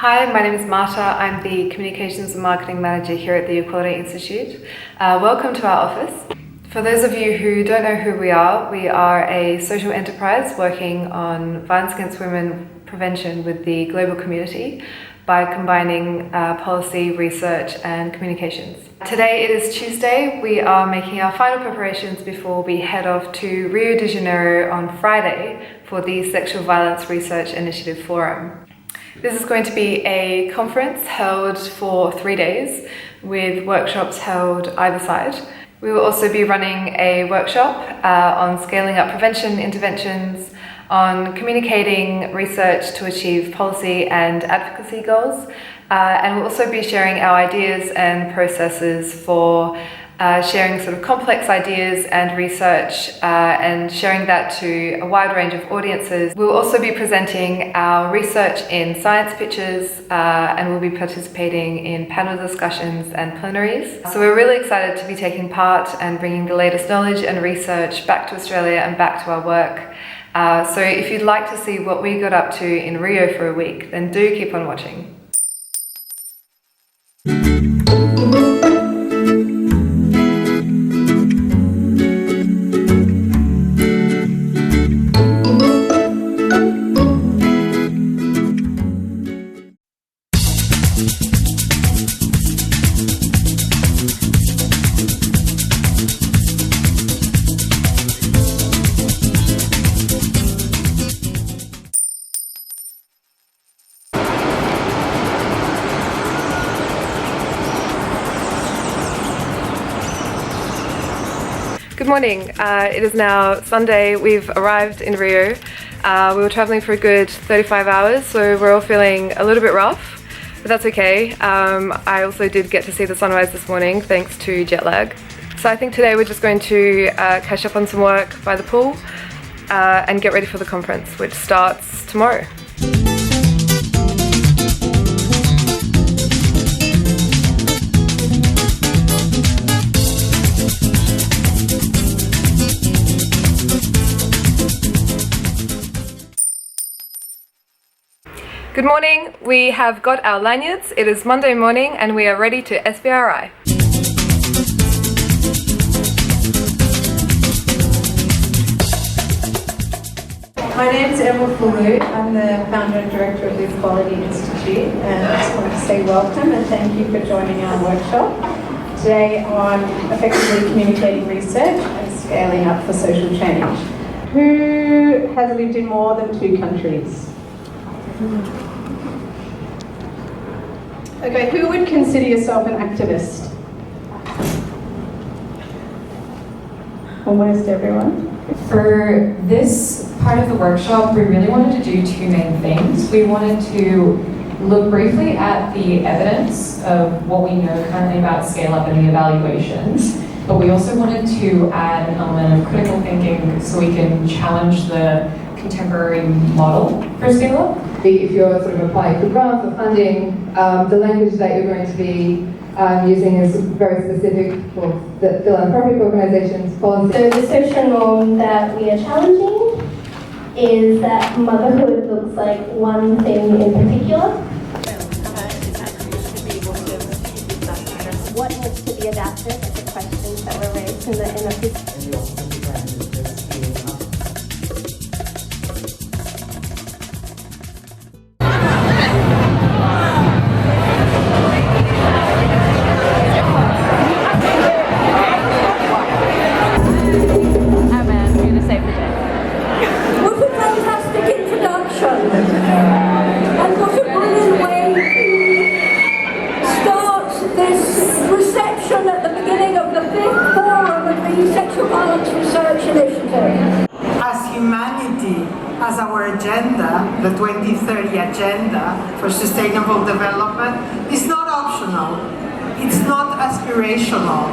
Hi, my name is Marta. I'm the Communications and Marketing Manager here at the Equality Institute. Welcome to our office. For those of you who don't know who we are a social enterprise working on violence against women prevention with the global community by combining policy, research and communications. Today it is Tuesday. We are making our final preparations before we head off to Rio de Janeiro on Friday for the Sexual Violence Research Initiative Forum. This is going to be a conference held for 3 days with workshops held either side. We will also be running a workshop on scaling up prevention interventions, on communicating research to achieve policy and advocacy goals, and we'll also be sharing our ideas and processes for sharing sort of complex ideas and research and sharing that to a wide range of audiences. We'll also be presenting our research in science pitches and we'll be participating in panel discussions and plenaries. So we're really excited to be taking part and bringing the latest knowledge and research back to Australia and back to our work. So if you'd like to see what we got up to in Rio for a week, then do keep on watching. Good morning. It is now Sunday. We've arrived in Rio. We were traveling for a good 35 hours, so we're all feeling a little bit rough, but that's okay. I also did get to see the sunrise this morning thanks to jet lag. So I think today we're just going to catch up on some work by the pool and get ready for the conference, which starts tomorrow. Good morning, we have got our lanyards. It is Monday morning and we are ready to SBRI. My name is Emma Fulu. I'm the founder and director of the Equality Institute, and I just want to say welcome and thank you for joining our workshop today on effectively communicating research and scaling up for social change. Who has lived in more than 2 countries? Okay, who would consider yourself an activist? Almost everyone. For this part of the workshop, we really wanted to do 2 main things. We wanted to look briefly at the evidence of what we know currently about scale up and the evaluations, but we also wanted to add an element of critical thinking so we can challenge the contemporary model for scale up. If you're sort of applying for grants or funding, the language that you're going to be using is very specific for the philanthropic organisations, policy. So the social norm that we are challenging is that motherhood looks like one thing in particular. What needs to be adapted are the questions that were raised in the as our agenda, the 2030 agenda for sustainable development, is not optional, it's not aspirational.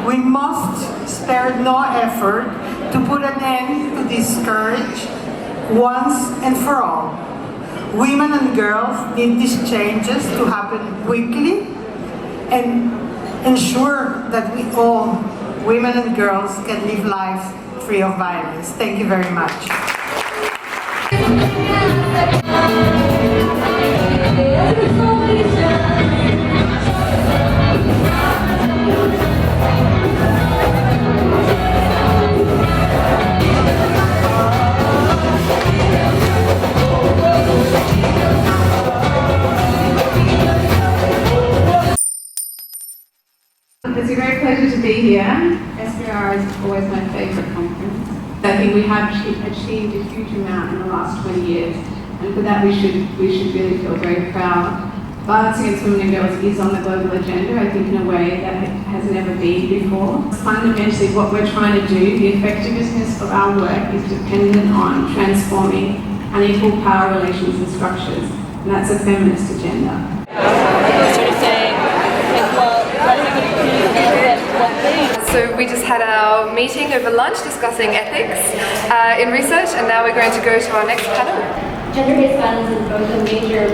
We must spare no effort to put an end to this scourge once and for all. Women and girls need these changes to happen quickly and ensure that we all, women and girls, can live lives free of violence. Thank you very much. It's a great pleasure to be here. SBR is always my favourite conference. I think we have achieved a huge amount in the last 20 years, and for that we should really feel very proud. Violence against women and girls is on the global agenda, I think, in a way that has never been before. Fundamentally, what we're trying to do, the effectiveness of our work is dependent on transforming unequal power relations and structures, and that's a feminist agenda. So we just had our meeting over lunch discussing ethics in research, and now we're going to go to our next panel. Gender-based violence is both a major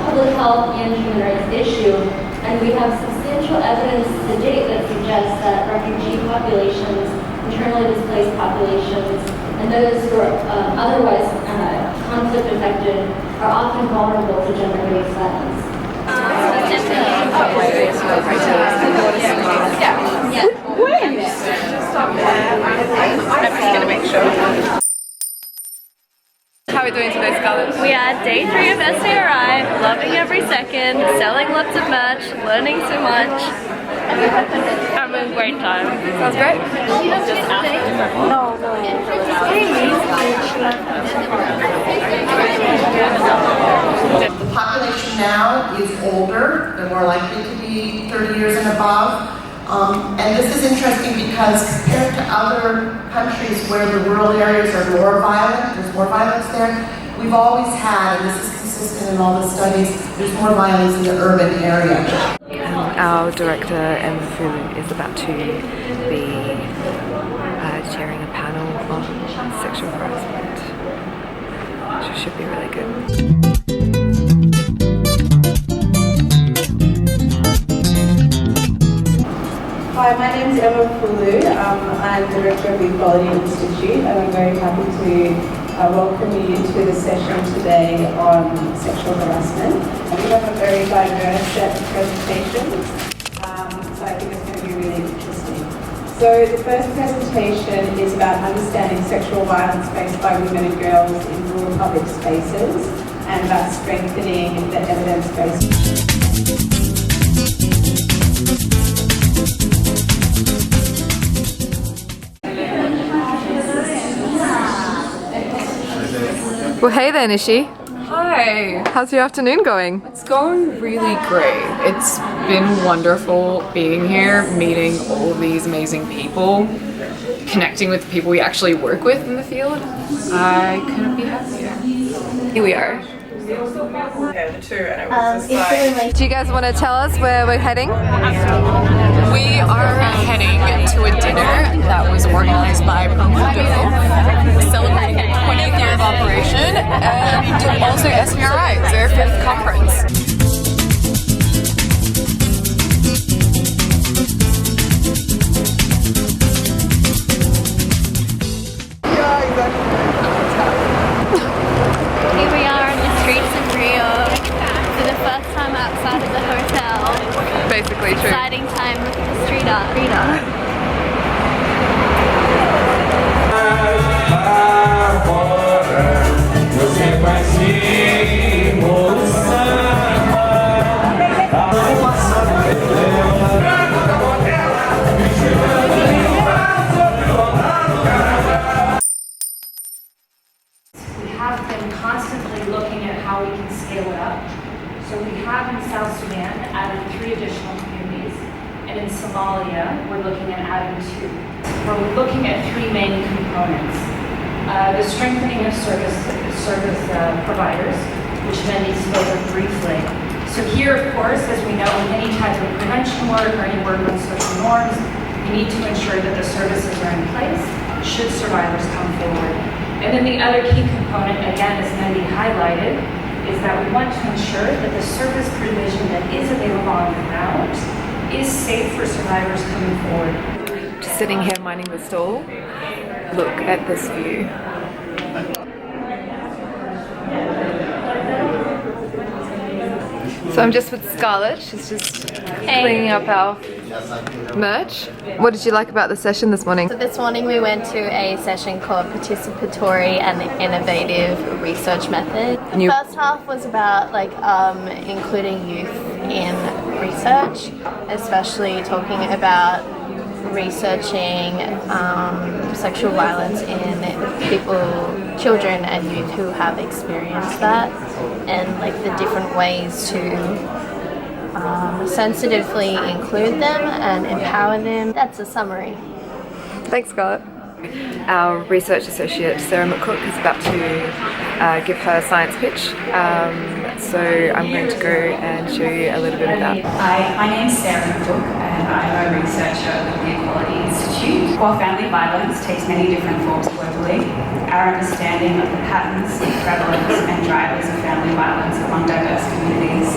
public health and human rights issue, and we have substantial evidence to date that suggests that refugee populations, internally displaced populations, and those who are otherwise conflict affected are often vulnerable to gender-based violence. How are we doing today, Scarlett? We are day 3 of SARI, loving every second, selling lots of merch, learning so much. Having a great time. Sounds great. The population now is older, they're more likely to be 30 years and above. And this is interesting because compared to other countries where the rural areas are more violent, there's more violence there, we've always had, and this is consistent in all the studies, there's more violence in the urban area. Our director, Emma Fulu, is about to be chairing a panel on sexual harassment, which should be really good. Hi, my name is Emma Fulu. I'm Director of the Equality Institute, and I'm very happy to welcome you to the session today on sexual harassment. We have a very diverse set of presentations, so I think it's going to be really interesting. So the first presentation is about understanding sexual violence faced by women and girls in rural public spaces, and about strengthening the evidence base. Well, hey there, Nishi. Hi. How's your afternoon going? It's going really great. It's been wonderful being here, meeting all of these amazing people, connecting with the people we actually work with in the field. I couldn't be happier. Here we are. Yeah, the two, and it was just like... Do you guys want to tell us where we're heading? We are heading to a dinner that was organized by Promodo, celebrating the 20th year of operation, and also SBRI, their 5th conference. Here we are on the streets of Rio for the first time outside of the hotel. Basically true. Exciting time, look at the street art. We have been constantly looking at how we can scale it up. So we have in South Sudan added 3 additional communities, and in Somalia we're looking at adding 2. We're looking at 3 main components. The strengthening of service providers, which Wendy spoke of briefly. So here, of course, as we know, in any type of prevention work or any work on social norms, we need to ensure that the services are in place should survivors come forward. And then the other key component, again, as Wendy highlighted, is that we want to ensure that the service provision that is available on the ground is safe for survivors coming forward. Just sitting here minding the stall. Look at this view. So I'm just with Scarlett. She's just cleaning up our merch. What did you like about the session this morning? So this morning we went to a session called Participatory and Innovative Research Method. The first half was about including youth in research, especially talking about researching sexual violence in children and youth who have experienced that, and the different ways to sensitively include them and empower them. That's a summary. Thanks, Scarlett. Our research associate, Sarah McCook, is about to give her science pitch. So I'm going to go and show you a little bit of that. Hi, my name's Sarah McCook and I'm a researcher with the Equality Institute. While family violence takes many different forms globally, our understanding of the patterns, prevalence and drivers of family violence among diverse communities,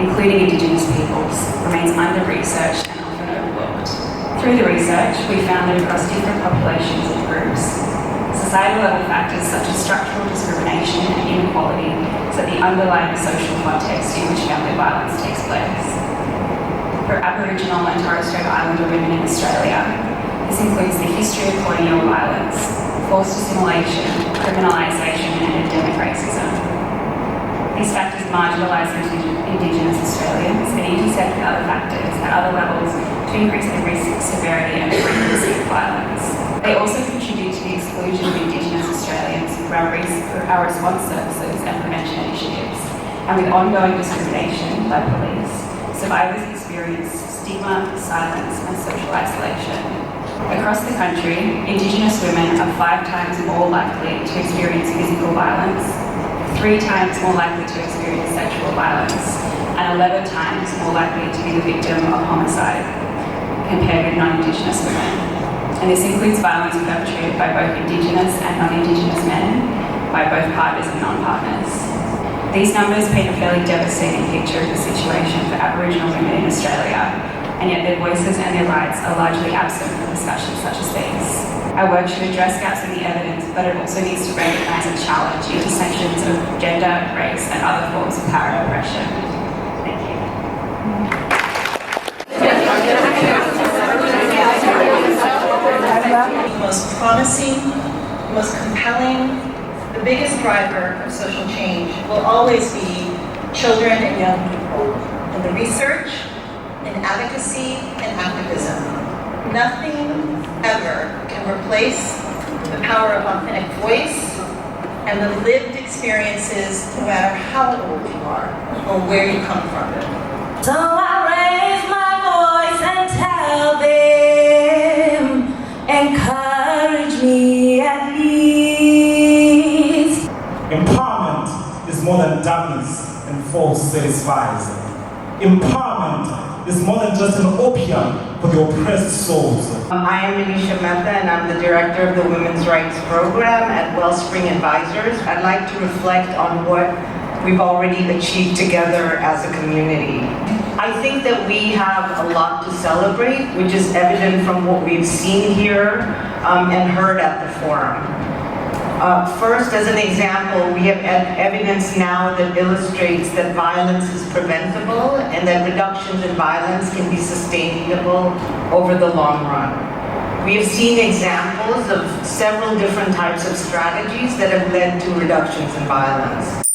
including Indigenous peoples, remains under-researched and often overlooked. Through the research, we found that across different populations and groups, societal level factors such as structural discrimination and inequality set the underlying social context in which family violence takes place. For Aboriginal and Torres Strait Islander women in Australia, this includes the history of colonial violence, forced assimilation, criminalisation and endemic racism. These factors marginalise Indigenous Australians and intersect with other factors at other levels to increase the risk, severity and frequency of violence. They also contribute to the exclusion of Indigenous Australians through our response services and prevention initiatives. And with ongoing discrimination by police, survivors experience stigma, silence and social isolation. Across the country, Indigenous women are 5 times more likely to experience physical violence, 3 times more likely to experience sexual violence, and 11 times more likely to be the victim of homicide compared with non-Indigenous women. And this includes violence perpetrated by both Indigenous and non-Indigenous men, by both partners and non-partners. These numbers paint a fairly devastating picture of the situation for Aboriginal women in Australia, and yet their voices and their rights are largely absent from discussions such as these. Our work should address gaps in the evidence, but it also needs to recognise and challenge intersections of gender, race, and other forms of power and oppression. Thank you. The most promising, the most compelling, the biggest driver of social change will always be children and young people in the research, in advocacy, and activism. Nothing ever can replace the power of authentic voice and the lived experiences, no matter how old you are or where you come from. So I raise my voice and tell them, encourage me at least. Empowerment is more than darkness and false satisfies. Empowerment is more than just an opium for the oppressed souls. I am Manisha Mehta and I'm the director of the Women's Rights Program at Wellspring Advisors. I'd like to reflect on what we've already achieved together as a community. I think that we have a lot to celebrate, which is evident from what we've seen here and heard at the forum. First, as an example, we have evidence now that illustrates that violence is preventable and that reductions in violence can be sustainable over the long run. We have seen examples of several different types of strategies that have led to reductions in violence.